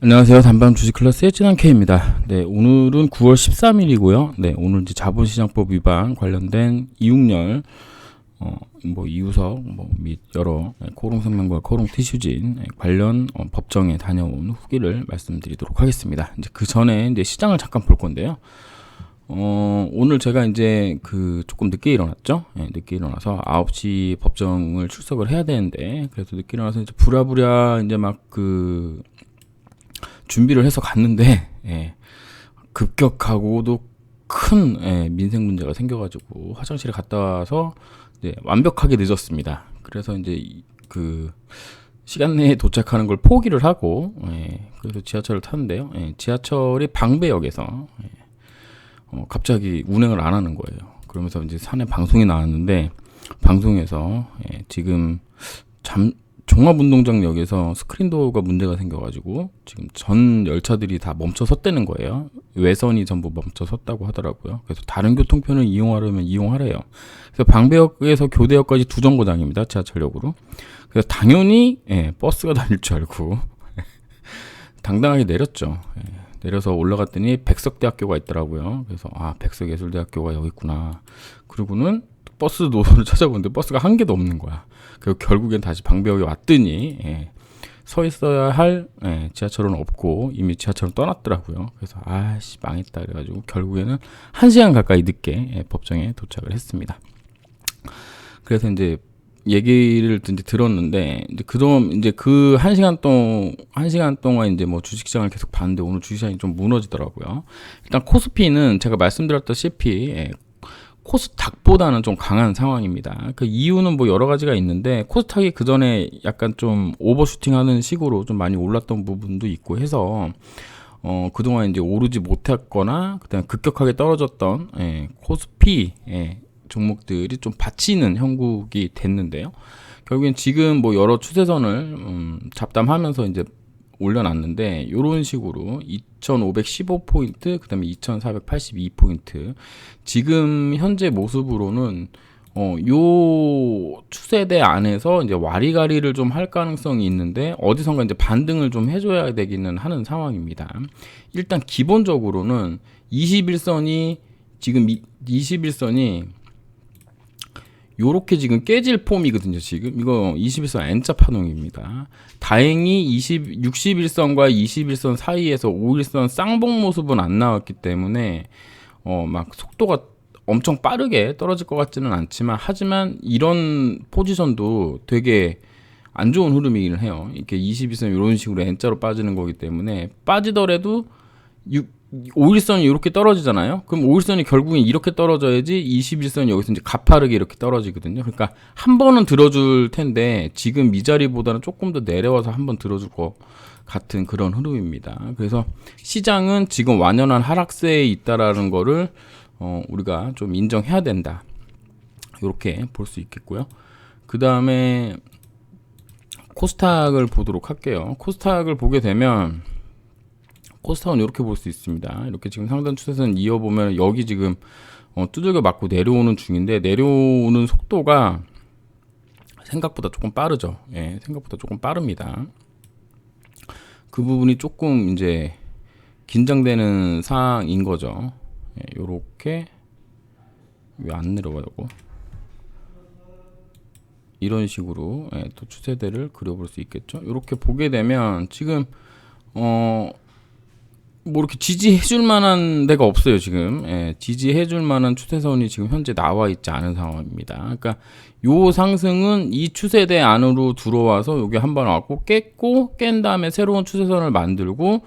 안녕하세요. 단방 주식 클래스의 진한 K입니다. 네, 오늘은 9월 13일이고요. 네, 오늘 이제 자본시장법 위반 관련된 이윤열, 이유석, 및 여러 코롱생명과 코롱티슈진 관련 법정에 다녀온 후기를 말씀드리도록 하겠습니다. 이제 그 전에 이제 시장을 잠깐 볼 건데요. 오늘 제가 이제 조금 늦게 일어났죠. 네, 늦게 일어나서 9시 법정을 출석을 해야 되는데, 그래서 늦게 일어나서 이제 부랴부랴 이제 준비를 해서 갔는데, 급격하고도 큰 민생 문제가 생겨가지고 화장실에 갔다 와서 이제 완벽하게 늦었습니다. 그래서 이제 시간 내에 도착하는 걸 포기를 하고, 그래서 지하철을 탔는데요. 지하철이 방배역에서 갑자기 운행을 안 하는 거예요. 그러면서 이제 사내 방송이 나왔는데, 방송에서 지금 종합운동장역에서 스크린도어가 문제가 생겨가지고 지금 전 열차들이 다 멈춰 섰다는 거예요. 외선이 전부 멈춰 섰다고 하더라고요. 그래서 다른 교통편을 이용하려면 이용하래요. 그래서 방배역에서 교대역까지 두 정거장입니다. 지하철역으로. 그래서 당연히 버스가 다닐 줄 알고 당당하게 내렸죠. 내려서 올라갔더니 백석대학교가 있더라고요. 그래서 백석예술대학교가 여기 있구나. 그리고는 버스 노선을 찾아보는데 버스가 한 개도 없는 거야. 그리고 결국엔 다시 방배역에 왔더니 서 있어야 할 지하철은 없고 이미 지하철은 떠났더라고요. 그래서 망했다 그래가지고 결국에는 1시간 가까이 늦게 법정에 도착을 했습니다. 그래서 이제 얘기를 이제 들었는데, 이제 그동안 이제 그 1시간 동안 이제 주식시장을 계속 봤는데 오늘 주식시장이 좀 무너지더라고요. 일단 코스피는 제가 말씀드렸다시피 코스닥보다는 좀 강한 상황입니다. 그 이유는 여러 가지가 있는데, 코스닥이 그 전에 약간 좀 오버슈팅하는 식으로 좀 많이 올랐던 부분도 있고 해서 그동안 이제 오르지 못했거나 그다음에 급격하게 떨어졌던 코스피 종목들이 좀 받치는 형국이 됐는데요. 결국엔 지금 여러 추세선을 잡담하면서 이제 올려놨는데, 이런 식으로 2515포인트, 그 다음에 2482포인트. 지금 현재 모습으로는, 요 추세대 안에서 이제 와리가리를 좀 할 가능성이 있는데, 어디선가 이제 반등을 좀 해줘야 되기는 하는 상황입니다. 일단 기본적으로는 21선이, 지금 21선이 요렇게 지금 깨질 폼이거든요. 지금 이거 21선 N자 파동입니다. 다행히 61선과 21선 사이에서 5일선 쌍봉 모습은 안 나왔기 때문에 속도가 엄청 빠르게 떨어질 것 같지는 않지만, 하지만 이런 포지션도 되게 안 좋은 흐름이긴 해요. 이렇게 21선 이런 식으로 N자로 빠지는 거기 때문에 빠지더라도 5일선이 이렇게 떨어지잖아요. 그럼 5일선이 결국엔 이렇게 떨어져야지 21선이 여기서 이제 가파르게 이렇게 떨어지거든요. 그러니까 한 번은 들어줄 텐데 지금 이 자리보다는 조금 더 내려와서 한번 들어줄 것 같은 그런 흐름입니다. 그래서 시장은 지금 완연한 하락세에 있다라는 거를 우리가 좀 인정해야 된다. 이렇게 볼 수 있겠고요. 그 다음에 코스닥을 보도록 할게요. 코스닥을 보게 되면 코스닥은 이렇게 볼 수 있습니다. 이렇게 지금 상단 추세선 이어보면 여기 지금 두들겨 맞고 내려오는 중인데, 내려오는 속도가 생각보다 조금 빠르죠. 생각보다 조금 빠릅니다. 그 부분이 조금 이제 긴장되는 상황인 거죠. 요렇게 왜 안 내려가고 이런 식으로 또 추세대를 그려볼 수 있겠죠. 이렇게 보게 되면 지금 이렇게 지지해줄 만한 데가 없어요, 지금. 지지해줄 만한 추세선이 지금 현재 나와 있지 않은 상황입니다. 그러니까 요 상승은 이 추세대 안으로 들어와서 여기 한번 왔고 깬 다음에 새로운 추세선을 만들고,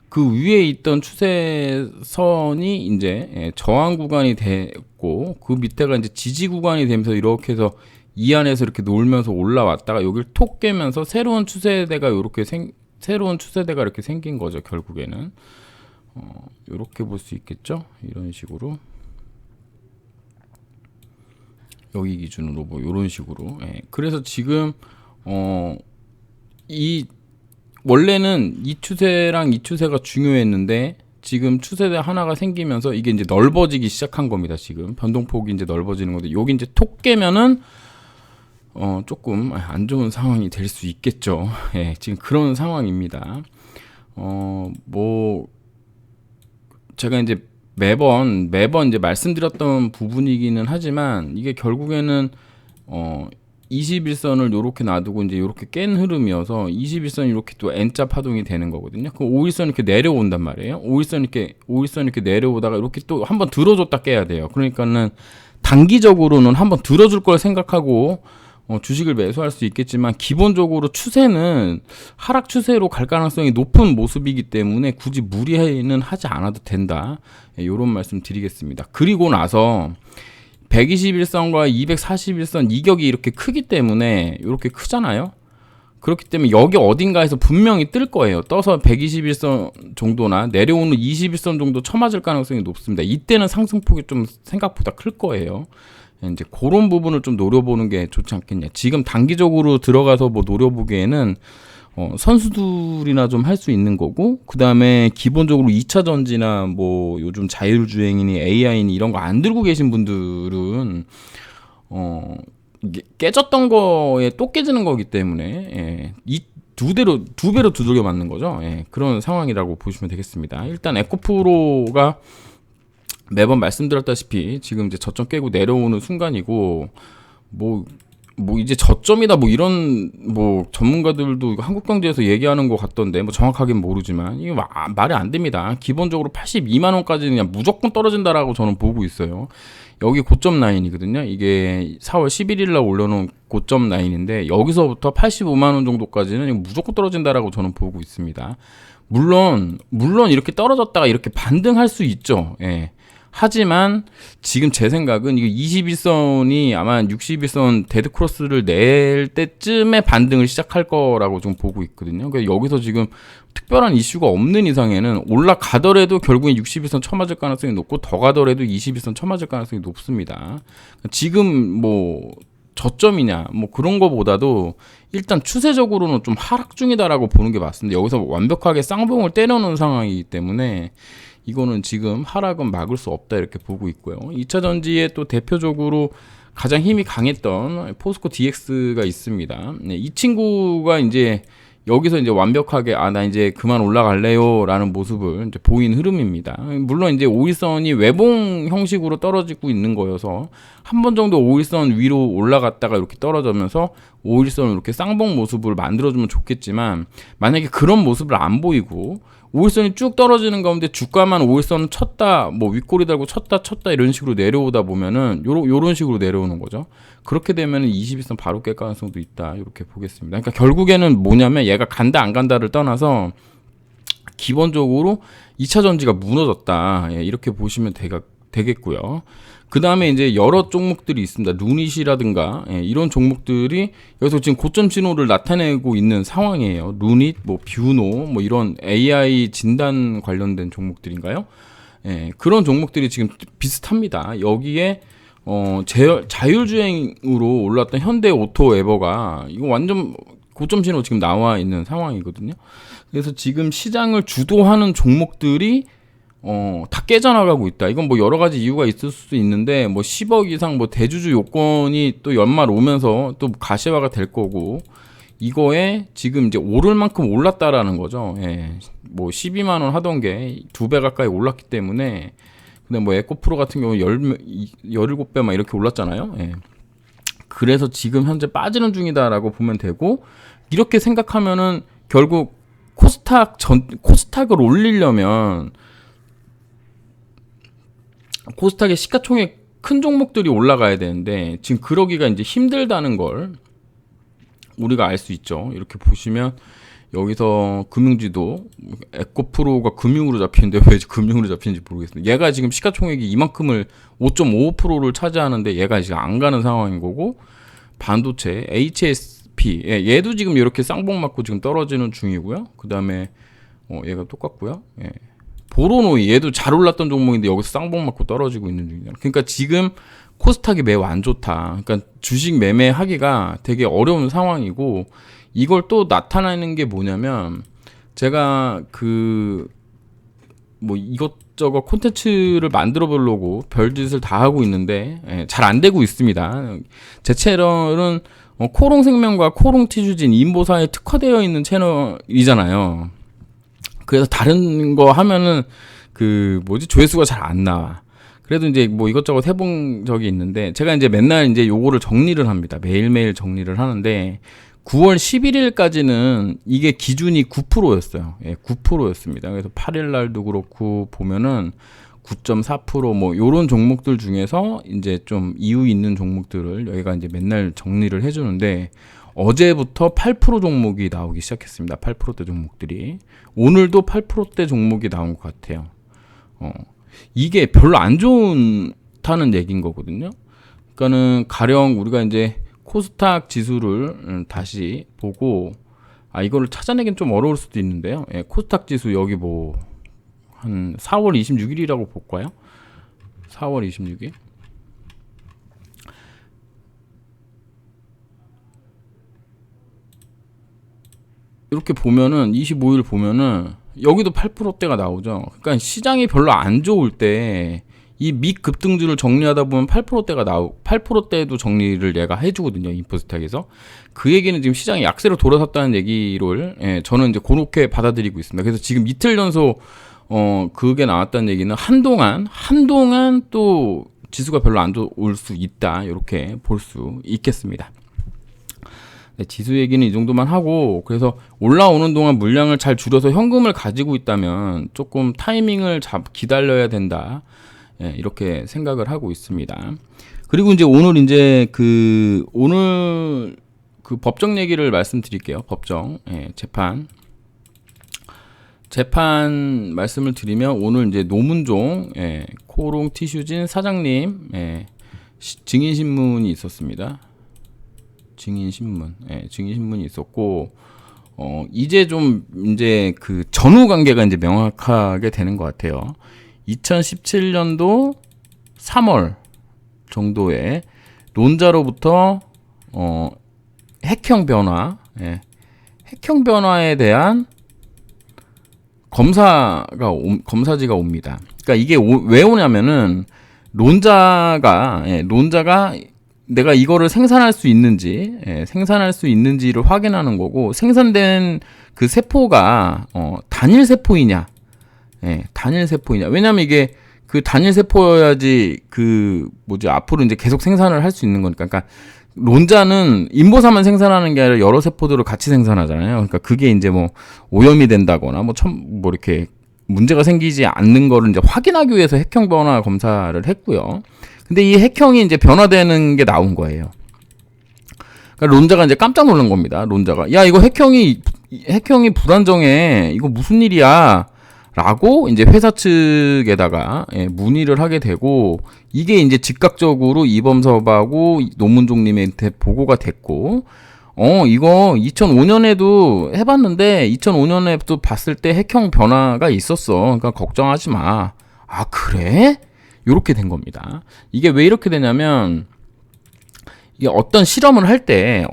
그 위에 있던 추세선이 이제 저항 구간이 됐고, 그 밑에가 이제 지지 구간이 되면서 이렇게 해서 이 안에서 이렇게 놀면서 올라왔다가 여기를 톡 깨면서 새로운 추세대가 이렇게 이렇게 생긴 거죠, 결국에는. 이렇게 볼 수 있겠죠. 이런 식으로 여기 기준으로 이런 식으로. 그래서 지금 원래는 이 추세랑 이 추세가 중요했는데, 지금 추세대 하나가 생기면서 이게 이제 넓어지기 시작한 겁니다. 지금 변동폭이 이제 넓어지는 건데, 여기 이제 톡 깨면은 조금 안 좋은 상황이 될 수 있겠죠. 지금 그런 상황입니다. 뭐 제가 이제 매번 이제 말씀드렸던 부분이기는 하지만 이게 결국에는 21선을 요렇게 놔두고 이제 요렇게 깬 흐름이어서 21선이 이렇게 또 N자 파동이 되는 거거든요. 그 5일선 이렇게 내려온단 말이에요. 5일선 이렇게 내려오다가 이렇게 또 한번 들어줬다 깨야 돼요. 그러니까는 단기적으로는 한번 들어줄 걸 생각하고 주식을 매수할 수 있겠지만 기본적으로 추세는 하락 추세로 갈 가능성이 높은 모습이기 때문에 굳이 무리는 하지 않아도 된다. 이런 말씀 드리겠습니다. 그리고 나서 121선과 241선 이격이 이렇게 크기 때문에 이렇게 크잖아요. 그렇기 때문에 여기 어딘가에서 분명히 뜰 거예요. 떠서 121선 정도나 내려오는 21선 정도 쳐맞을 가능성이 높습니다. 이때는 상승폭이 좀 생각보다 클 거예요. 이제 그런 부분을 좀 노려보는 게 좋지 않겠냐. 지금 단기적으로 들어가서 뭐 노려보기에는 선수들이나 좀 할 수 있는 거고, 그 다음에 기본적으로 2차 전지나 뭐 요즘 자율주행이니 AI니 이런 거 안 들고 계신 분들은 이게 깨졌던 거에 또 깨지는 거기 때문에 이 두 배로 두들겨 맞는 거죠. 그런 상황이라고 보시면 되겠습니다. 일단 에코프로가 매번 말씀드렸다시피 지금 이제 저점 깨고 내려오는 순간이고 뭐 이제 저점이다 뭐 이런 뭐 전문가들도 한국경제에서 얘기하는 것 같던데 뭐 정확하게는 모르지만 이게 말이 안 됩니다. 기본적으로 82만 원까지는 그냥 무조건 떨어진다라고 저는 보고 있어요. 여기 고점 라인이거든요. 이게 4월 11일 날 올려놓은 고점 라인인데 여기서부터 85만 원 정도까지는 무조건 떨어진다라고 저는 보고 있습니다. 물론 이렇게 떨어졌다가 이렇게 반등할 수 있죠. 하지만 지금 제 생각은 이게 21선이 아마 61선 데드크로스를 낼 때쯤에 반등을 시작할 거라고 좀 보고 있거든요. 그러니까 여기서 지금 특별한 이슈가 없는 이상에는 올라가더라도 결국엔 61선 쳐맞을 가능성이 높고 더 가더라도 21선 쳐맞을 가능성이 높습니다. 지금 뭐 저점이냐 뭐 그런 거보다도 일단 추세적으로는 좀 하락 중이다라고 보는 게 맞습니다. 여기서 완벽하게 쌍봉을 때려놓은 상황이기 때문에 이거는 지금 하락은 막을 수 없다 이렇게 보고 있고요. 2차 전지에 또 대표적으로 가장 힘이 강했던 포스코 DX가 있습니다. 이 친구가 이제 여기서 이제 완벽하게 나 이제 그만 올라갈래요라는 모습을 이제 보인 흐름입니다. 물론 이제 5일선이 외봉 형식으로 떨어지고 있는 거여서 한 번 정도 5일선 위로 올라갔다가 이렇게 떨어지면서 5일선을 이렇게 쌍봉 모습을 만들어주면 좋겠지만 만약에 그런 모습을 안 보이고 5일선이 쭉 떨어지는 가운데 주가만 5일선을 쳤다, 뭐 윗꼬리 달고 쳤다 이런 식으로 내려오다 보면은 요런 식으로 내려오는 거죠. 그렇게 되면은 21선 바로 깰 가능성도 있다. 이렇게 보겠습니다. 그러니까 결국에는 뭐냐면 얘가 간다 안 간다를 떠나서 기본적으로 2차 전지가 무너졌다. 이렇게 보시면 되겠고요. 그 다음에 이제 여러 종목들이 있습니다. 루닛이라든가 이런 종목들이 여기서 지금 고점 신호를 나타내고 있는 상황이에요. 루닛, 뭐 뷰노, 뭐 이런 AI 진단 관련된 종목들인가요? 그런 종목들이 지금 비슷합니다. 여기에 자율주행으로 올랐던 현대오토에버가 이거 완전 고점 신호 지금 나와 있는 상황이거든요. 그래서 지금 시장을 주도하는 종목들이 다 깨져나가고 있다. 이건 뭐 여러 가지 이유가 있을 수도 있는데 뭐 10억 이상 뭐 대주주 요건이 또 연말 오면서 또 가시화가 될 거고 이거에 지금 이제 오를 만큼 올랐다라는 거죠. 뭐 12만 원 하던 게 2배 가까이 올랐기 때문에 근데 뭐 에코프로 같은 경우 17배 막 이렇게 올랐잖아요. 그래서 지금 현재 빠지는 중이다라고 보면 되고 이렇게 생각하면은 결국 코스닥을 올리려면 코스닥의 시가총액 큰 종목들이 올라가야 되는데 지금 그러기가 이제 힘들다는 걸 우리가 알 수 있죠. 이렇게 보시면 여기서 금융지도 에코프로가 금융으로 잡히는데 왜 금융으로 잡히는지 모르겠습니다. 얘가 지금 시가총액이 이만큼을 5.55%를 차지하는데 얘가 지금 안 가는 상황인 거고 반도체 HSP 얘도 지금 이렇게 쌍봉 맞고 지금 떨어지는 중이고요. 그 다음에 얘가 똑같고요. 보로노이 얘도 잘 올랐던 종목인데 여기서 쌍봉 맞고 떨어지고 있는 중이잖아요. 그러니까 지금 코스닥이 매우 안 좋다. 그러니까 주식 매매하기가 되게 어려운 상황이고 이걸 또 나타나는 게 뭐냐면 제가 뭐 이것저것 콘텐츠를 만들어 보려고 별짓을 다 하고 있는데 잘 안 되고 있습니다. 제 채널은 코롱생명과 코롱티슈진 인보사에 특화되어 있는 채널이잖아요. 그래서 다른 거 하면은 조회수가 잘 안 나와. 그래도 이제 뭐 이것저것 해본 적이 있는데, 제가 이제 맨날 이제 요거를 정리를 합니다. 매일매일 정리를 하는데, 9월 11일까지는 이게 기준이 9%였어요. 예, 9%였습니다. 그래서 8일 날도 그렇고 보면은 9.4% 뭐 요런 종목들 중에서 이제 좀 이유 있는 종목들을 여기가 이제 맨날 정리를 해주는데, 어제부터 8% 종목이 나오기 시작했습니다. 8%대 종목들이. 오늘도 8%대 종목이 나온 것 같아요. 이게 별로 안 좋다는 얘기인 거거든요. 그러니까는 가령 우리가 이제 코스닥 지수를 다시 보고, 이거를 찾아내긴 좀 어려울 수도 있는데요. 예, 코스닥 지수 여기 뭐 한 4월 26일이라고 볼까요? 4월 26일. 이렇게 보면은 25일 보면은 여기도 8%대가 나오죠. 그러니까 시장이 별로 안 좋을 때 이 밑급등주를 정리하다 보면 8%대도 정리를 얘가 해주거든요. 인포스탁에서. 그 얘기는 지금 시장이 약세로 돌아섰다는 얘기를, 저는 이제 그렇게 받아들이고 있습니다. 그래서 지금 이틀 연속 그게 나왔다는 얘기는 한동안 또 지수가 별로 안 좋을 수 있다. 이렇게 볼 수 있겠습니다. 네, 지수 얘기는 이 정도만 하고, 그래서 올라오는 동안 물량을 잘 줄여서 현금을 가지고 있다면 조금 타이밍을 기다려야 된다. 이렇게 생각을 하고 있습니다. 그리고 이제 오늘 법정 얘기를 말씀드릴게요. 법정 재판 말씀을 드리면, 오늘 이제 노문종 코롱 티슈진 사장님 증인 신문이 있었습니다. 증인신문이 있었고, 이제 그 전후 관계가 이제 명확하게 되는 것 같아요. 2017년도 3월 정도에 논자로부터 핵형 변화에 대한 검사지가 옵니다. 그러니까 이게 왜 오냐면은 논자가 내가 이거를 생산할 수 있는지를 확인하는 거고, 생산된 그 세포가 단일 세포이냐. 왜냐면 이게 그 단일 세포여야지 앞으로 이제 계속 생산을 할 수 있는 거니까. 그러니까 논자는 인보사만 생산하는 게 아니라 여러 세포들을 같이 생산하잖아요. 그러니까 그게 이제 뭐 오염이 된다거나 이렇게 문제가 생기지 않는 거를 이제 확인하기 위해서 핵형 변화 검사를 했고요. 근데 이 핵형이 이제 변화되는 게 나온 거예요. 그러니까 론자가 이제 깜짝 놀란 겁니다. 론자가, 야, 이거 핵형이 불안정해. 이거 무슨 일이야? 라고 이제 회사 측에다가 문의를 하게 되고, 이게 이제 즉각적으로 이범섭하고 노문종님한테 보고가 됐고, 이거 2005년에도 해봤는데 2005년에도 봤을 때 핵형 변화가 있었어. 그러니까 걱정하지 마. 아, 그래? 요렇게 된 겁니다. 이게 왜 이렇게 되냐면, 이게 어떤 실험을 할 때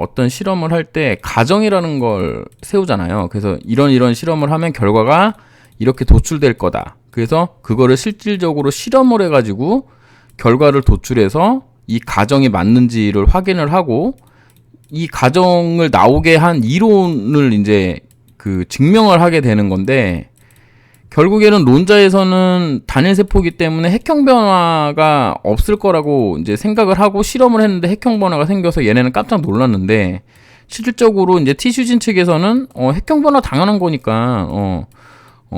가정이라는 걸 세우잖아요. 그래서 이런 실험을 하면 결과가 이렇게 도출될 거다. 그래서 그거를 실질적으로 실험을 해가지고 결과를 도출해서 이 가정이 맞는지를 확인을 하고, 이 가정을 나오게 한 이론을 이제 증명을 하게 되는 건데, 결국에는 논자에서는 단일 세포이기 때문에 핵형 변화가 없을 거라고 이제 생각을 하고 실험을 했는데 핵형 변화가 생겨서 얘네는 깜짝 놀랐는데, 실질적으로 이제 티슈진 측에서는 핵형 변화 당연한 거니까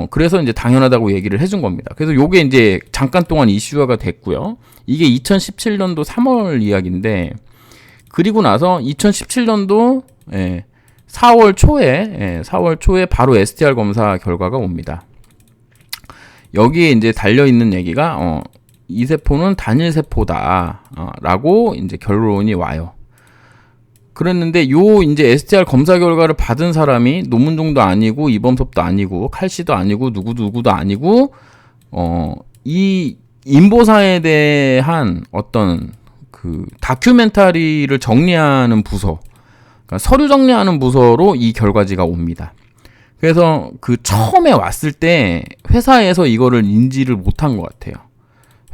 그래서 이제 당연하다고 얘기를 해준 겁니다. 그래서 요게 이제 잠깐 동안 이슈화가 됐고요. 이게 2017년도 3월 이야기인데, 그리고 나서 2017년도 4월 초에 바로 STR 검사 결과가 옵니다. 여기에 이제 달려있는 얘기가, 이 세포는 단일 세포다, 라고 이제 결론이 와요. 그랬는데, 이제 STR 검사 결과를 받은 사람이 노문종도 아니고, 이범섭도 아니고, 칼씨도 아니고, 누구도 아니고, 이 인보사에 대한 어떤 다큐멘터리를 정리하는 부서, 그러니까 서류 정리하는 부서로 이 결과지가 옵니다. 그래서 처음에 왔을 때 회사에서 이거를 인지를 못한 것 같아요.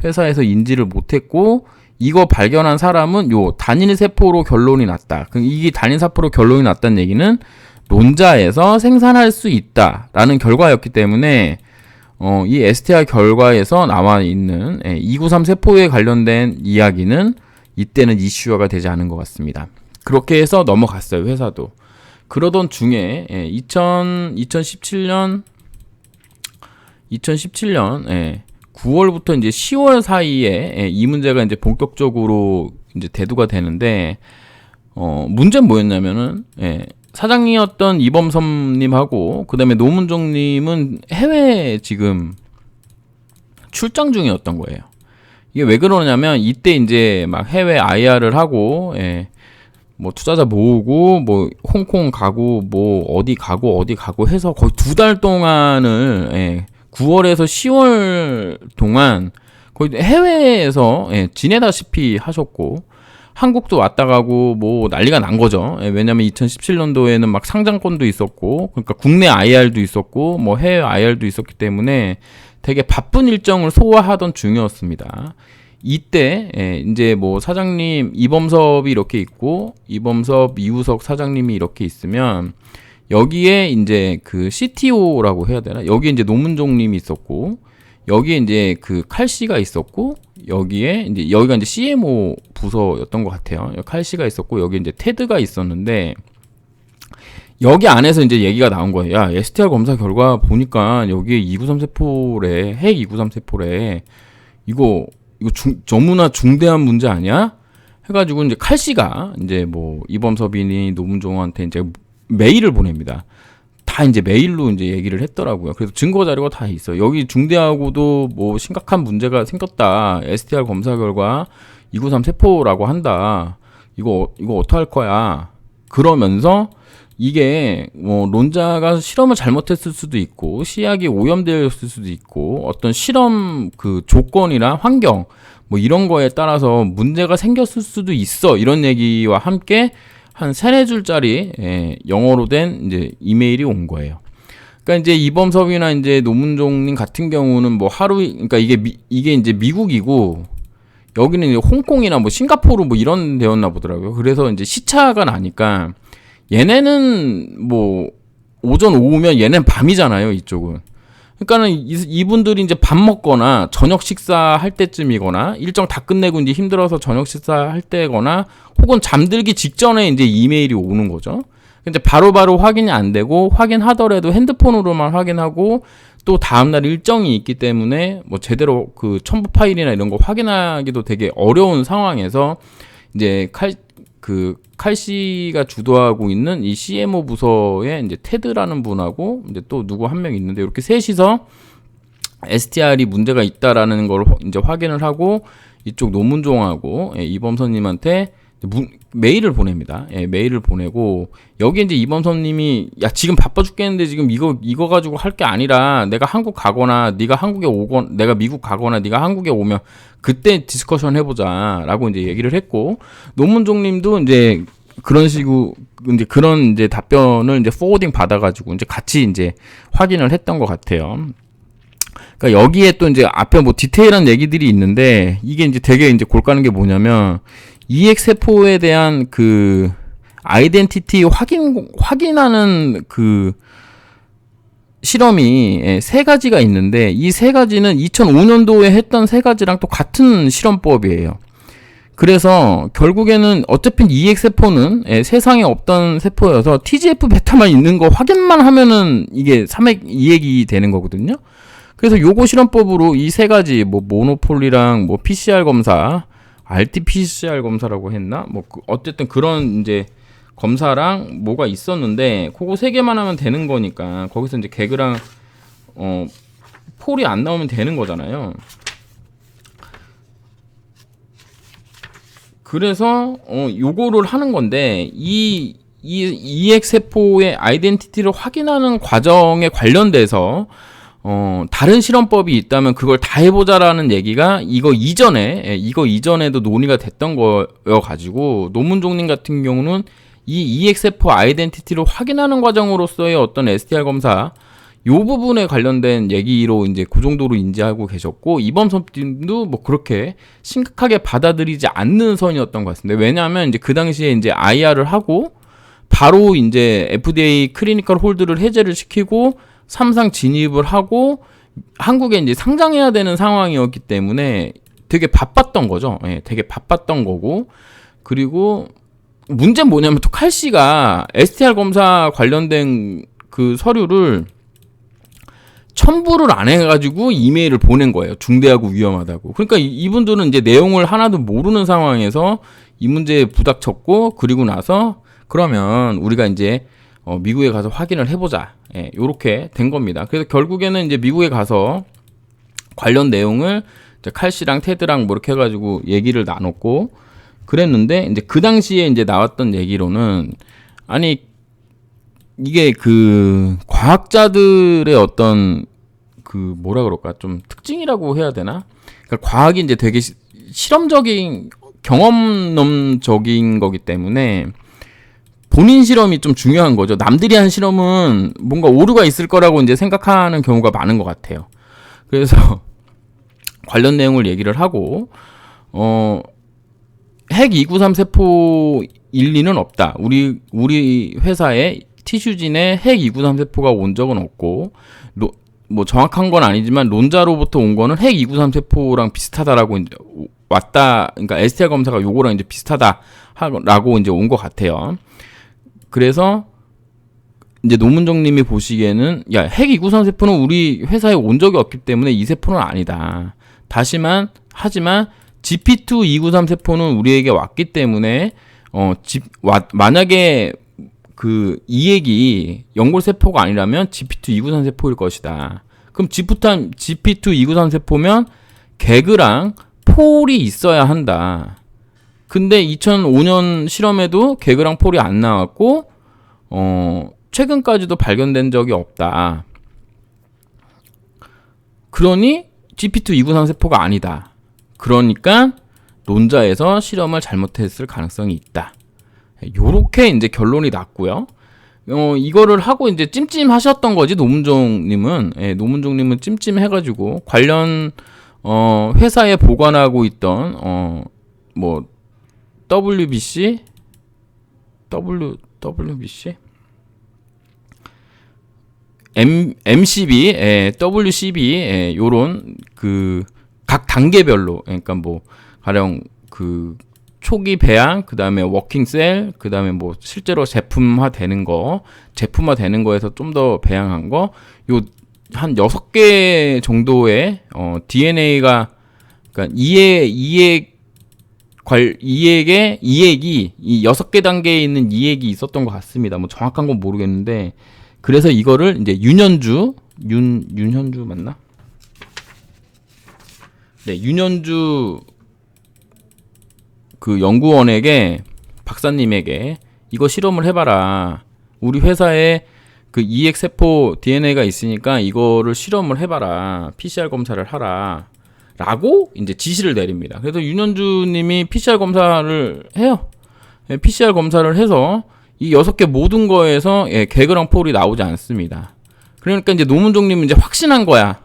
회사에서 인지를 못했고, 이거 발견한 사람은 단일 세포로 결론이 났다. 이게 단일 세포로 결론이 났다는 얘기는 논자에서 생산할 수 있다라는 결과였기 때문에 이 STR 결과에서 나와 있는 293 세포에 관련된 이야기는 이때는 이슈화가 되지 않은 것 같습니다. 그렇게 해서 넘어갔어요, 회사도. 그러던 중에 2017년 9월부터 이제 10월 사이에 이 문제가 이제 본격적으로 이제 대두가 되는데, 문제는 뭐였냐면은, 사장님이었던 이범섭님하고 그다음에 노문종님은 해외에 지금 출장 중이었던 거예요. 이게 왜 그러냐면 이때 이제 막 해외 IR을 하고, 뭐 투자자 모으고 뭐 홍콩 가고 뭐 어디 가고 해서 거의 2달 동안을 9월에서 10월 동안 거의 해외에서 지내다시피 하셨고, 한국도 왔다 가고 뭐 난리가 난 거죠. 왜냐면 2017년도에는 막 상장권도 있었고, 그러니까 국내 IR도 있었고 뭐 해외 IR도 있었기 때문에 되게 바쁜 일정을 소화하던 중이었습니다. 이때 이제 뭐 사장님 이범섭이 이렇게 있고, 이범섭 이우석 사장님이 이렇게 있으면 여기에 이제 그 CTO라고 해야 되나? 여기에 이제 노문종님이 있었고, 여기에 이제 그 칼씨가 있었고, 여기가 이제 CMO 부서였던 것 같아요. 칼씨가 있었고, 여기 이제 테드가 있었는데, 여기 안에서 이제 얘기가 나온 거예요. 야, STR 검사 결과 보니까 여기에 293 세포래, 핵 293 세포래. 이거 너무나 중대한 문제 아니야? 해가지고 이제 칼씨가 이제 뭐 이범섭이니 노문종한테 이제 메일을 보냅니다. 다 이제 메일로 이제 얘기를 했더라고요. 그래서 증거 자료가 다 있어요. 여기 중대하고도 뭐 심각한 문제가 생겼다. STR 검사 결과 293 세포라고 한다. 이거 어떡할 거야? 그러면서 이게 뭐 논자가 실험을 잘못했을 수도 있고, 시약이 오염되었을 수도 있고, 어떤 실험 그 조건이나 환경 뭐 이런 거에 따라서 문제가 생겼을 수도 있어. 이런 얘기와 함께 한 3-4줄짜리 영어로 된 이제 이메일이 온 거예요. 그러니까 이제 이범섭이나 이제 노문종님 같은 경우는 뭐 그러니까 이게 이제 미국이고, 여기는 이제 홍콩이나 뭐 싱가포르 뭐 이런 데였나 보더라고요. 그래서 이제 시차가 나니까 얘네는 뭐 오전 오후면 얘네는 밤이잖아요, 이쪽은. 그러니까는 이분들이 이제 밥 먹거나 저녁 식사할 때쯤이거나, 일정 다 끝내고 이제 힘들어서 저녁 식사할 때거나, 혹은 잠들기 직전에 이제 이메일이 오는 거죠. 근데 바로바로 확인이 안 되고, 확인하더라도 핸드폰으로만 확인하고, 또 다음날 일정이 있기 때문에 뭐 제대로 그 첨부 파일이나 이런 거 확인하기도 되게 어려운 상황에서 이제 칼씨가 주도하고 있는 이 CMO 부서에 이제 테드라는 분하고 이제 또 누구 한 명 있는데, 이렇게 셋이서 STR이 문제가 있다라는 걸 이제 확인을 하고, 이쪽 노문종하고 이범선님한테 메일을 보냅니다. 메일을 보내고, 여기 이제 이범선님이 야, 지금 바빠 죽겠는데 지금 이거 가지고 할 게 아니라 내가 한국 가거나 네가 한국에 오건, 내가 미국 가거나 네가 한국에 오면 그때 디스커션 해보자라고 이제 얘기를 했고, 노문종님도 이제 그런 식으로 이제 그런 이제 답변을 이제 포워딩 받아가지고 이제 같이 이제 확인을 했던 것 같아요. 그러니까 여기에 또 이제 앞에 뭐 디테일한 얘기들이 있는데, 이게 이제 되게 이제 골까는 게 뭐냐면, EX 세포에 대한 그 아이덴티티 확인하는 그 실험이 3가지가 있는데, 이 3가지는 2005년도에 했던 3가지랑 또 같은 실험법이에요. 그래서 결국에는 어차피 EX 세포는 세상에 없던 세포여서 TGF 베타만 있는 거 확인만 하면은 이게 3핵 2핵이 되는 거거든요. 그래서 요거 실험법으로 이 3가지 뭐 모노폴리랑 뭐 PCR 검사, RT-PCR 검사라고 했나? 뭐 어쨌든 그런 이제 검사랑 뭐가 있었는데, 그거 3개만 하면 되는 거니까 거기서 이제 개그랑 폴이 안 나오면 되는 거잖아요. 그래서 요거를 하는 건데, 이 EX 세포의 아이덴티티를 확인하는 과정에 관련돼서 다른 실험법이 있다면 그걸 다 해보자라는 얘기가 이거 이전에도 논의가 됐던 거여가지고, 노문종님 같은 경우는 이 EXF 아이덴티티를 확인하는 과정으로서의 어떤 STR 검사 요 부분에 관련된 얘기로 이제 그 정도로 인지하고 계셨고, 이범섭님도 뭐 그렇게 심각하게 받아들이지 않는 선이었던 것 같습니다. 왜냐하면 이제 그 당시에 이제 IR을 하고 바로 이제 FDA 클리니컬 홀드를 해제를 시키고 삼상 진입을 하고 한국에 이제 상장해야 되는 상황이었기 때문에 되게 바빴던 거죠. 예, 되게 바빴던 거고. 그리고 문제는 뭐냐면 또 칼씨가 STR 검사 관련된 그 서류를 첨부를 안 해가지고 이메일을 보낸 거예요. 중대하고 위험하다고. 그러니까 이분들은 이제 내용을 하나도 모르는 상황에서 이 문제에 부닥쳤고, 그리고 나서 그러면 우리가 이제 미국에 가서 확인을 해보자. 예, 요렇게 된 겁니다. 그래서 결국에는 이제 미국에 가서 관련 내용을 이제 칼씨랑 테드랑 뭐 이렇게 해가지고 얘기를 나눴고 그랬는데, 이제 그 당시에 이제 나왔던 얘기로는, 아니 이게 그 과학자들의 어떤 그 뭐라 그럴까, 좀 특징이라고 해야 되나? 그러니까 과학이 이제 되게 실험적인 경험론적인 거기 때문에 본인 실험이 좀 중요한 거죠. 남들이 한 실험은 뭔가 오류가 있을 거라고 이제 생각하는 경우가 많은 것 같아요. 그래서 관련 내용을 얘기를 하고, 핵 293 세포 일리는 없다. 우리 회사에 티슈진에 핵 293 세포가 온 적은 없고, 뭐 정확한 건 아니지만 론자로부터 온 거는 핵 293 세포랑 비슷하다라고 이제 왔다. 그러니까 STR 검사가 요거랑 이제 비슷하다라고 이제 온 것 같아요. 그래서 이제 노문정님이 보시기에는, 야, 핵 293 세포는 우리 회사에 온 적이 없기 때문에 이 세포는 아니다. 하지만 GP2 293 세포는 우리에게 왔기 때문에 만약에 그 이 얘기 연골 세포가 아니라면 GP2 293 세포일 것이다. 그럼 GP2 293 세포면 개그랑 폴이 있어야 한다. 근데 2005년 실험에도 개그랑 폴이 안 나왔고 최근까지도 발견된 적이 없다. 그러니 GP2 293 세포가 아니다. 그러니까 논자에서 실험을 잘못했을 가능성이 있다. 요렇게 이제 결론이 났고요. 이거를 하고 이제 찜찜하셨던 거지, 노문종님은. 예, 노문종님은 찜찜해가지고 관련 회사에 보관하고 있던 뭐 WBC MCB, WCB, 요런 그 각 단계별로, 그러니까 뭐 가령 그 초기 배양, 그 다음에 워킹셀, 그 다음에 뭐 실제로 제품화 되는 거에서 좀 더 배양한 거, 요 한 6개 정도의 DNA가, 그러니까 이액이 이 6개 단계에 있는 이액이 있었던 것 같습니다. 뭐 정확한 건 모르겠는데, 그래서 이거를 이제 윤현주 맞나? 네, 윤현주 그 연구원에게, 박사님에게 이거 실험을 해봐라. 우리 회사에 그 이액 세포 DNA가 있으니까 이거를 실험을 해봐라. PCR 검사를 하라. 라고 이제 지시를 내립니다. 그래서 윤현주님이 PCR 검사를 해요. PCR 검사를 해서 이 6개 모든 거에서 개그랑 폴이 나오지 않습니다. 그러니까 이제 노문종님은 이제 확신한 거야.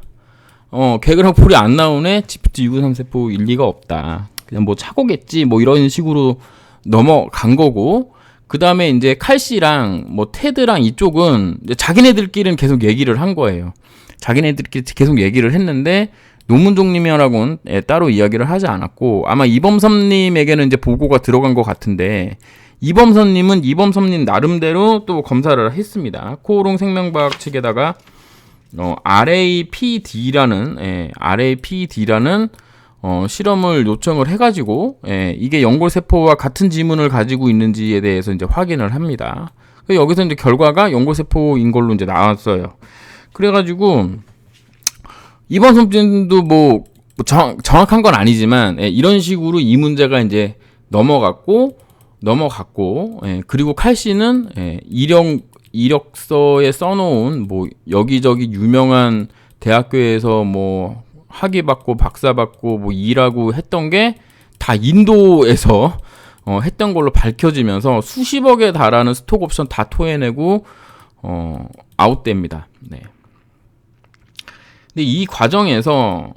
개그랑 폴이 안 나오네. GP2 293 세포 일리가 없다. 그냥 뭐 착오겠지, 뭐 이런 식으로 넘어간 거고, 그 다음에 이제 칼씨랑 뭐 테드랑 이쪽은 이제 자기네들끼리는 계속 얘기를 한 거예요. 자기네들끼리 계속 얘기를 했는데 노문종님이라고는 따로 이야기를 하지 않았고, 아마 이범섭님에게는 이제 보고가 들어간 것 같은데, 이범섭님 나름대로 또 검사를 했습니다. 코오롱 생명과학 측에다가 RAPD라는 실험을 요청을 해가지고, 이게 연골세포와 같은 지문을 가지고 있는지에 대해서 이제 확인을 합니다. 여기서 이제 결과가 연골세포인 걸로 이제 나왔어요. 그래가지고, 이번 선생님도 뭐 정확한 건 아니지만, 이런 식으로 이 문제가 이제 넘어갔고, 그리고 칼씨는, 이력서에 써놓은 뭐 여기저기 유명한 대학교에서 뭐 학위 받고 박사 받고 뭐 일하고 했던 게 다 인도에서 했던 걸로 밝혀지면서 수십억에 달하는 스톡 옵션 다 토해내고 아웃됩니다. 네. 근데 이 과정에서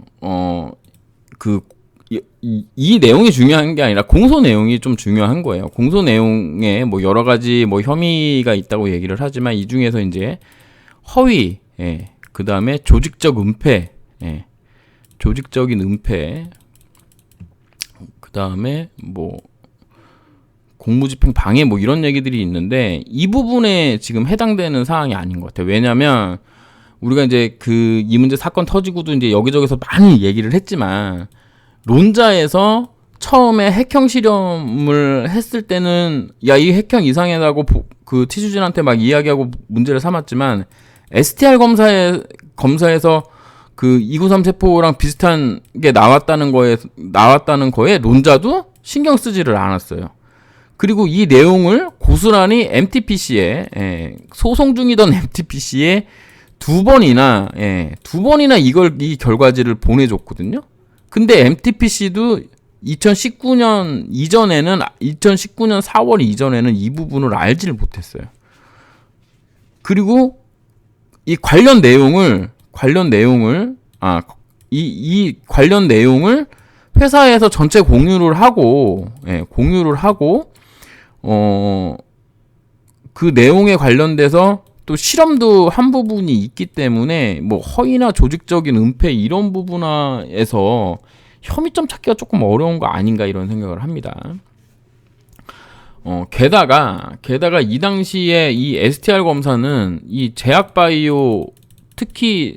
그 이 내용이 중요한 게 아니라 공소 내용이 좀 중요한 거예요. 공소 내용에 뭐 여러 가지 뭐 혐의가 있다고 얘기를 하지만 이 중에서 이제 허위, 예, 그 다음에 조직적 은폐, 예, 조직적인 은폐, 그 다음에 뭐 공무집행 방해 뭐 이런 얘기들이 있는데 이 부분에 지금 해당되는 사항이 아닌 것 같아요. 왜냐하면 우리가 이제 그 이 문제 사건 터지고도 이제 여기저기서 많이 얘기를 했지만 론자에서 처음에 핵형 실험을 했을 때는 야, 이 핵형 이상하다고 그 티슈진한테 막 이야기하고 문제를 삼았지만 STR 검사에서 그 293 세포랑 비슷한 게 나왔다는 거에 론자도 신경 쓰지를 않았어요. 그리고 이 내용을 고스란히 MTPC에 소송 중이던 MTPC에 두 번이나 이 결과지를 보내줬거든요. 근데 MTPC도 2019년 4월 이전에는 이 부분을 알지를 못했어요. 그리고 이 관련 내용을 회사에서 전체 공유를 하고 그 내용에 관련돼서 또 실험도 한 부분이 있기 때문에 뭐 허위나 조직적인 은폐 이런 부분에서 혐의점 찾기가 조금 어려운 거 아닌가 이런 생각을 합니다. 게다가 이 당시에 이 STR 검사는 이 제약바이오 특히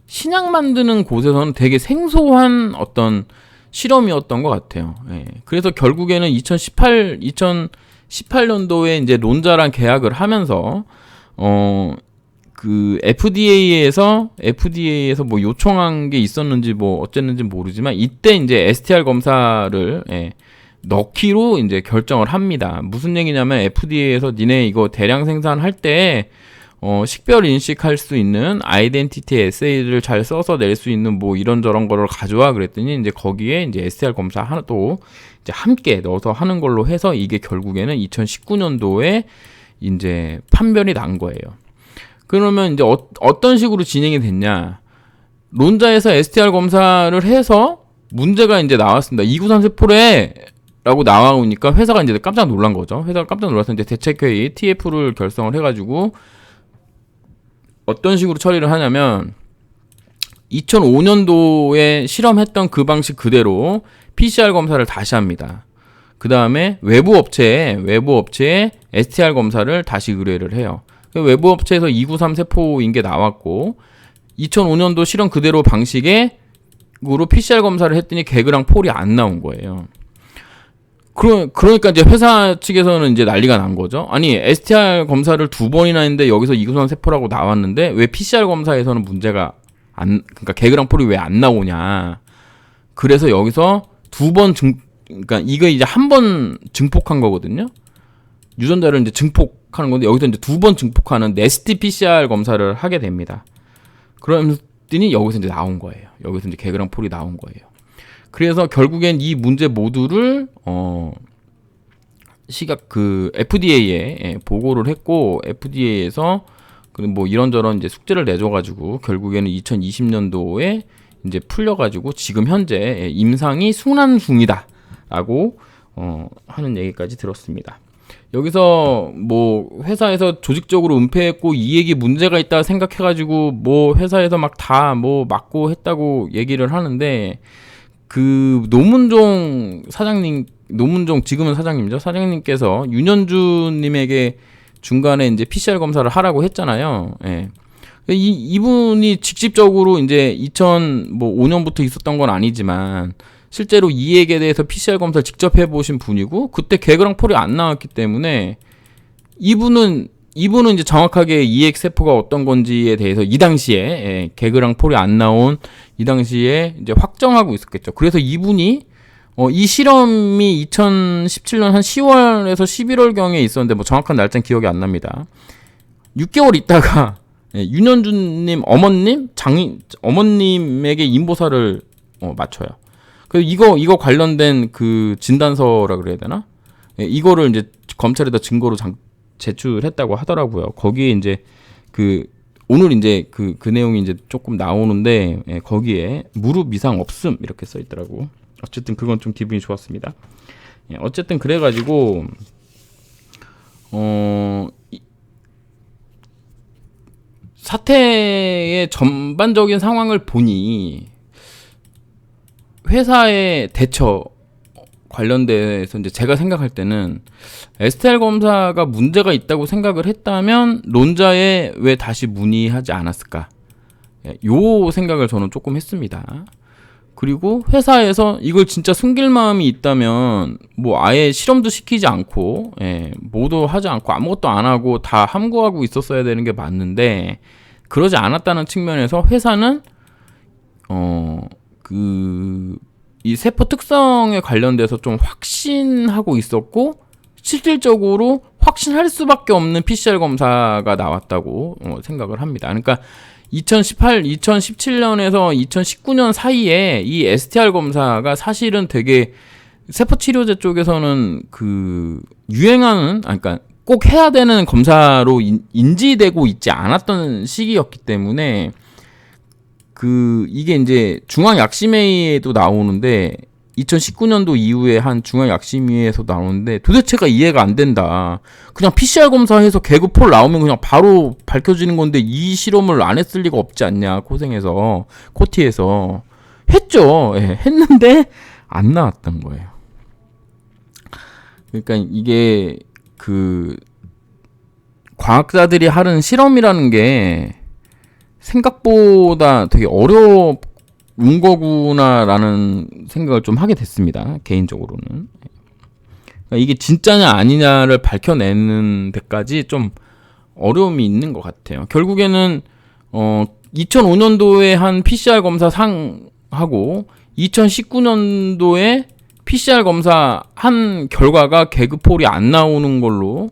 신약 만드는 곳에서는 되게 생소한 어떤 실험이었던 것 같아요. 예. 그래서 결국에는 2018년도에 이제 론자랑 계약을 하면서 그 FDA에서 뭐 요청한 게 있었는지 뭐 어쨌는지 모르지만 이때 이제 STR 검사를 넣기로 이제 결정을 합니다. 무슨 얘기냐면 FDA에서 니네 이거 대량 생산할 때 식별 인식할 수 있는 아이덴티티 에세이를 잘 써서 낼 수 있는 뭐 이런저런 거를 가져와 그랬더니 이제 거기에 이제 STR 검사 하나도 이제 함께 넣어서 하는 걸로 해서 이게 결국에는 2019년도에 이제 판별이 난 거예요. 그러면 이제 어떤 식으로 진행이 됐냐? 론자에서 STR 검사를 해서 문제가 이제 나왔습니다. 293 세포래 라고 나오니까 회사가 이제 깜짝 놀란 거죠. 회사가 깜짝 놀라서 이제 대책회의 TF를 결성을 해가지고 어떤 식으로 처리를 하냐면 2005년도에 실험했던 그 방식 그대로 PCR 검사를 다시 합니다. 그 다음에 외부 업체에 STR 검사를 다시 의뢰를 해요. 외부 업체에서 293 세포인 게 나왔고 2005년도 실험 그대로 방식으로 PCR 검사를 했더니 개그랑 폴이 안 나온 거예요. 그러니까 이제 회사 측에서는 이제 난리가 난 거죠. 아니 STR 검사를 두 번이나 했는데 여기서 293 세포라고 나왔는데 왜 PCR 검사에서는 문제가 그러니까 개그랑 폴이 왜 안 나오냐. 그래서 여기서 그러니까 이거 이제 한 번 증폭한 거거든요. 유전자를 이제 증폭하는 건데 여기서 이제 두 번 증폭하는 네스티 PCR 검사를 하게 됩니다. 그러더니 여기서 이제 나온 거예요. 여기서 이제 개그랑 폴이 나온 거예요. 그래서 결국엔 이 문제 모두를 FDA에 보고를 했고 FDA에서 뭐 이런저런 이제 숙제를 내줘가지고 결국에는 2020년도에 이제 풀려가지고 지금 현재 임상이 순환 중이다라고 하는 얘기까지 들었습니다. 여기서 뭐 회사에서 조직적으로 은폐했고 이익이 문제가 있다 생각해가지고 뭐 회사에서 막 다 뭐 막고 했다고 얘기를 하는데 그 노문종 지금은 사장님이죠. 사장님께서 윤현주님에게 중간에 이제 PCR 검사를 하라고 했잖아요. 예. 이분이 직접적으로 이제 2005년부터 있었던 건 아니지만 실제로 이액에 대해서 PCR 검사를 직접 해보신 분이고 그때 개그랑 폴이 안 나왔기 때문에 이분은 이제 정확하게 이액 세포가 어떤 건지에 대해서 이 당시에 개그랑 폴이 안 나온 이 당시에 이제 확정하고 있었겠죠. 그래서 이분이 이 실험이 2017년 한 10월에서 11월경에 있었는데 뭐 정확한 날짜는 기억이 안 납니다. 6개월 있다가 윤현주님 어머님에게 인보사를 맞춰요. 그래서 이거 관련된 그 진단서라 그래야 되나? 이거를 이제 검찰에다 증거로 제출했다고 하더라고요. 거기에 이제 오늘 이제 그 내용이 이제 조금 나오는데 거기에 무릎 이상 없음 이렇게 써 있더라고. 어쨌든 그건 좀 기분이 좋았습니다. 예, 어쨌든 그래가지고 사태의 전반적인 상황을 보니 회사의 대처 관련돼서 이제 제가 생각할 때는 STL 검사가 문제가 있다고 생각을 했다면 론자에 왜 다시 문의하지 않았을까? 요 생각을 저는 조금 했습니다. 그리고 회사에서 이걸 진짜 숨길 마음이 있다면 뭐 아예 실험도 시키지 않고 뭐도 하지 않고 아무것도 안 하고 다 함구하고 있었어야 되는 게 맞는데 그러지 않았다는 측면에서 회사는 이 세포 특성에 관련돼서 좀 확신하고 있었고 실질적으로 확신할 수밖에 없는 PCR 검사가 나왔다고 생각을 합니다. 그러니까 2017년에서 2019년 사이에 이 STR 검사가 사실은 되게 세포 치료제 쪽에서는 유행하는, 그러니까 꼭 해야 되는 검사로 인지되고 있지 않았던 시기였기 때문에 이게 이제 중앙약심회의에도 나오는데 2019년도 이후에 한 중앙약심회의에서 나오는데 도대체가 이해가 안 된다. 그냥 PCR 검사해서 개그폴 나오면 그냥 바로 밝혀지는 건데 이 실험을 안 했을 리가 없지 않냐. 코티에서 했죠. 예, 했는데 안 나왔던 거예요. 그러니까 이게 과학자들이 하는 실험이라는 게 생각보다 되게 어려운 거구나라는 생각을 좀 하게 됐습니다. 개인적으로는. 그러니까 이게 진짜냐 아니냐를 밝혀내는 데까지 좀 어려움이 있는 것 같아요. 결국에는 2005년도에 한 PCR 검사 상하고 2019년도에 PCR 검사 한 결과가 개그폴이 안 나오는 걸로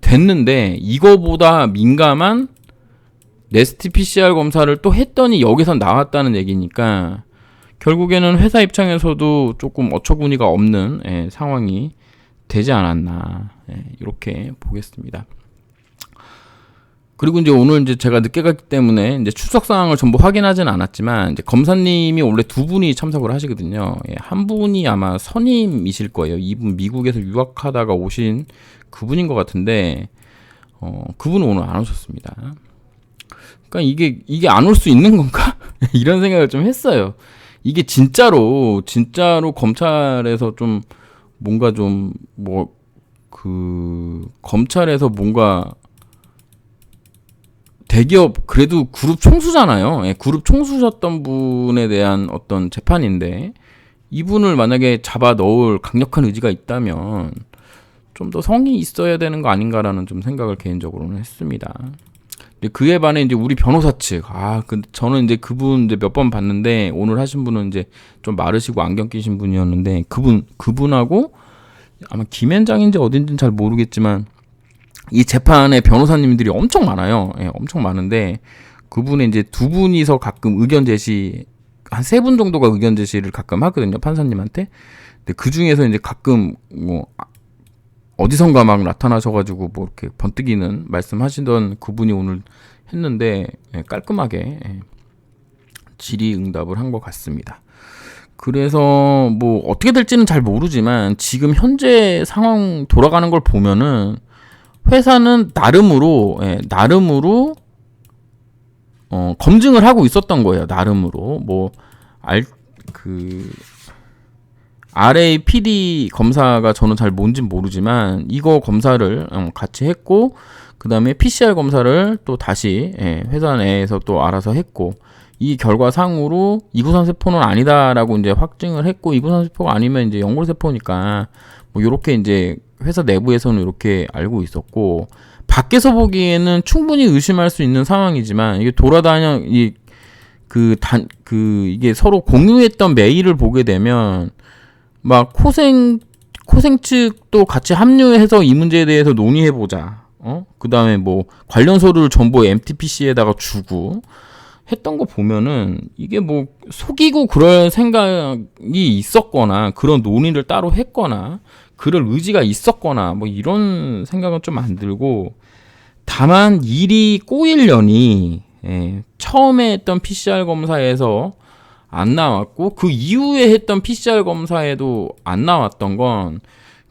됐는데 이거보다 민감한 네스티 PCR 검사를 또 했더니 여기서 나왔다는 얘기니까 결국에는 회사 입장에서도 조금 어처구니가 없는 상황이 되지 않았나 이렇게 보겠습니다. 그리고 이제 오늘 이제 제가 늦게 갔기 때문에 이제 출석 사항을 전부 확인하지는 않았지만 이제 검사님이 원래 두 분이 참석을 하시거든요. 한 분이 아마 선임이실 거예요. 이분 미국에서 유학하다가 오신 그분인 것 같은데 그분은 오늘 안 오셨습니다. 그러니까 이게 안 올 수 있는 건가? 이런 생각을 좀 했어요. 이게 진짜로 검찰에서 좀 뭔가 좀 검찰에서 뭔가 대기업 그래도 그룹 총수잖아요. 그룹 총수셨던 분에 대한 어떤 재판인데 이분을 만약에 잡아 넣을 강력한 의지가 있다면 좀 더 성이 있어야 되는 거 아닌가라는 좀 생각을 개인적으로는 했습니다. 그에 반해 이제 우리 변호사 측, 저는 이제 그분 이제 몇 번 봤는데 오늘 하신 분은 이제 좀 마르시고 안경 끼신 분이었는데 그분하고 아마 김현장인지 어딘지는 잘 모르겠지만 이 재판에 변호사님들이 엄청 많아요. 엄청 많은데 그분의 이제 두 분이서 가끔 의견 제시 한 3분 정도가 의견 제시를 가끔 하거든요, 판사님한테. 근데 그 중에서 이제 가끔 어디선가 막 나타나셔가지고 이렇게 번뜩이는 말씀하시던 그분이 오늘 했는데 깔끔하게 질의응답을 한 것 같습니다. 그래서 어떻게 될지는 잘 모르지만 지금 현재 상황 돌아가는 걸 보면은 회사는 나름으로 검증을 하고 있었던 거예요. 나름으로 RAPD 검사가 저는 잘 뭔진 모르지만 이거 검사를 같이 했고 그 다음에 PCR 검사를 또 다시 회사 내에서 또 알아서 했고 이 결과상으로 이구산 세포는 아니다라고 이제 확증을 했고 이구산 세포가 아니면 이제 연골 세포니까 요렇게 이제 회사 내부에서는 이렇게 알고 있었고 밖에서 보기에는 충분히 의심할 수 있는 상황이지만 이게 돌아다녀 이게 서로 공유했던 메일을 보게 되면 막 코생 측도 같이 합류해서 이 문제에 대해서 논의해보자. 그 다음에 관련서를 전부 MTPC에다가 주고 했던 거 보면은 이게 속이고 그럴 생각이 있었거나 그런 논의를 따로 했거나 그럴 의지가 있었거나 이런 생각은 좀 안 들고 다만 일이 꼬이려니 처음에 했던 PCR 검사에서 안 나왔고 그 이후에 했던 PCR 검사에도 안 나왔던 건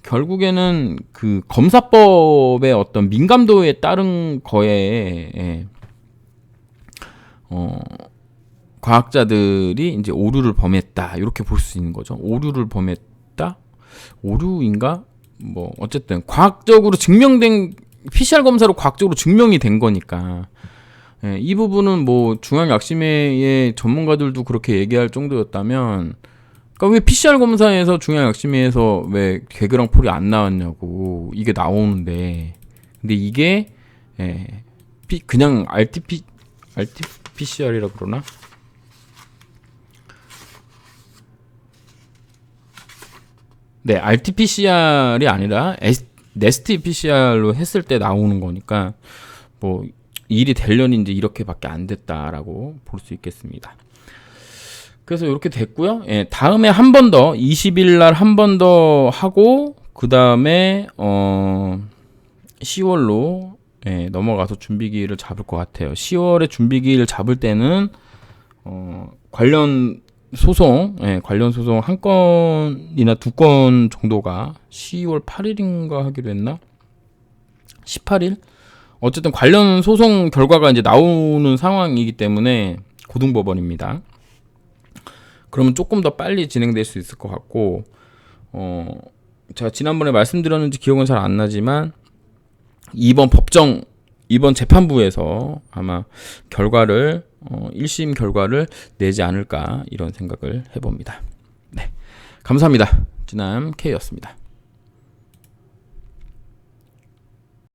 결국에는 그 검사법의 어떤 민감도에 따른 거에 과학자들이 이제 오류를 범했다 이렇게 볼 수 있는 거죠. 오류를 범했다? 오류인가? 뭐 어쨌든 과학적으로 증명된 PCR 검사로 과학적으로 증명이 된 거니까 이 부분은 뭐 중앙약심회의 전문가들도 그렇게 얘기할 정도였다면 그러니까 왜 PCR 검사에서 중앙약심회에서 왜 개그랑 폴이 안 나왔냐고 이게 나오는데 근데 이게 그냥 RT-PCR이라 그러나? 네, RT-PCR이 아니라 네스티 PCR로 했을 때 나오는 거니까 뭐 일이 되려니 이제 이렇게밖에 안 됐다라고 볼 수 있겠습니다. 그래서 이렇게 됐고요. 다음에 한 번 더 20일 날 한 번 더 하고 그 다음에 10월로 넘어가서 준비기일을 잡을 것 같아요. 10월에 준비기일을 잡을 때는 관련 소송 한 건이나 두 건 정도가 10월 8일인가 하기로 했나? 18일? 어쨌든 관련 소송 결과가 이제 나오는 상황이기 때문에 고등법원입니다. 그러면 조금 더 빨리 진행될 수 있을 것 같고, 제가 지난번에 말씀드렸는지 기억은 잘 안 나지만, 이번 재판부에서 아마 결과를, 1심 결과를 내지 않을까, 이런 생각을 해봅니다. 네. 감사합니다. 진남 K였습니다.